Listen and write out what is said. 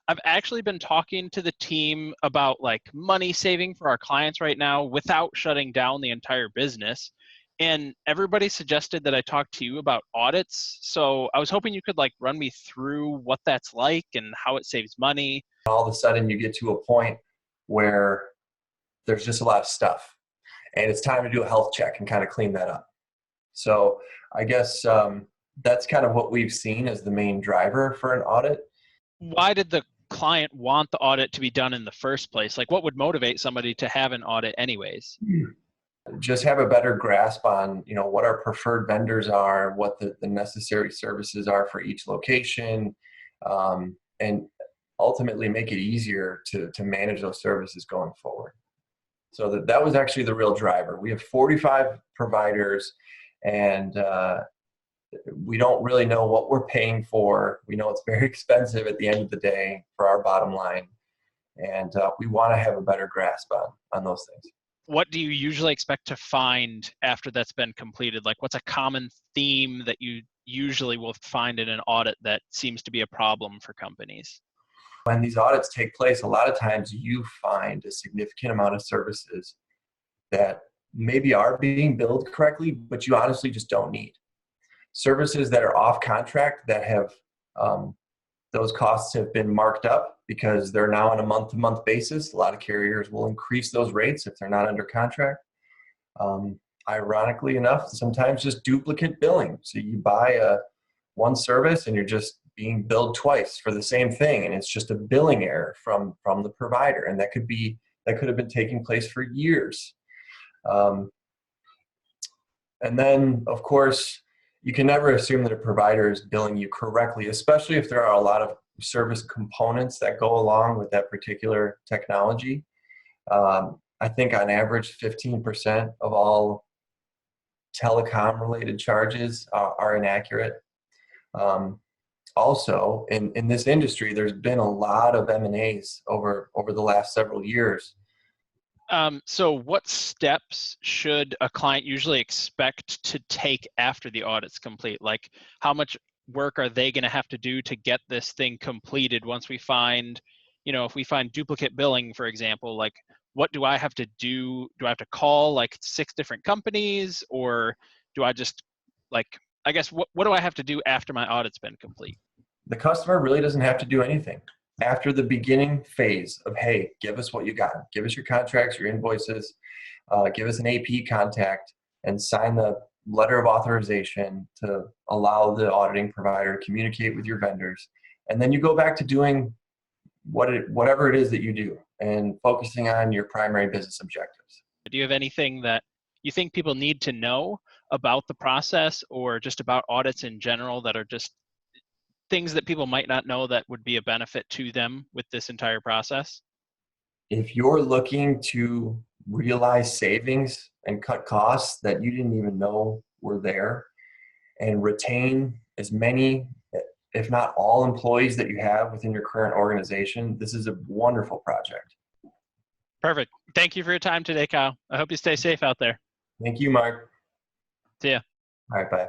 I've actually been talking to the team about like money saving for our clients right now without shutting down the entire business. And everybody suggested that I talk to you about audits. So I was hoping you could like run me through what that's like and how it saves money. All of a sudden you get to a point where there's just a lot of stuff and it's time to do a health check and kind of clean that up. So I guess that's kind of what we've seen as the main driver for an audit. Why did the client want the audit to be done in the first place? Like what would motivate somebody to have an audit anyways? Just have a better grasp on, what our preferred vendors are, what the necessary services are for each location, and ultimately make it easier to manage those services going forward. So that was actually the real driver. We have 45 providers, and we don't really know what we're paying for. We know it's very expensive at the end of the day for our bottom line, and we want to have a better grasp on those things. What do you usually expect to find after that's been completed? Like what's a common theme that you usually will find in an audit that seems to be a problem for companies? When these audits take place, a lot of times you find a significant amount of services that maybe are being billed correctly, but you honestly just don't need. Services that are off contract that have those costs have been marked up because they're now on a month-to-month basis. A lot of carriers will increase those rates if they're not under contract. Ironically enough, sometimes just duplicate billing. So you buy one service and you're just being billed twice for the same thing, and it's just a billing error from the provider, and that could have been taking place for years. And then, of course, you can never assume that a provider is billing you correctly, especially if there are a lot of service components that go along with that particular technology. I think on average, 15% of all telecom-related charges are inaccurate. Also, in this industry, there's been a lot of M&As over the last several years. So what steps should a client usually expect to take after the audit's complete? Like how much work are they going to have to do to get this thing completed once we find, if we find duplicate billing, for example, like what do I have to do? Do I have to call like 6 different companies, or do I just I guess what do I have to do after my audit's been complete? The customer really doesn't have to do anything. After the beginning phase of, hey, give us what you got, give us your contracts, your invoices, give us an AP contact, and sign the letter of authorization to allow the auditing provider to communicate with your vendors. And then you go back to doing whatever it is that you do and focusing on your primary business objectives. Do you have anything that you think people need to know about the process or just about audits in general that are just things that people might not know that would be a benefit to them with this entire process? If you're looking to realize savings and cut costs that you didn't even know were there and retain as many, if not all, employees that you have within your current organization, this is a wonderful project. Perfect. Thank you for your time today, Kyle. I hope you stay safe out there. Thank you, Mark. See ya. All right, bye.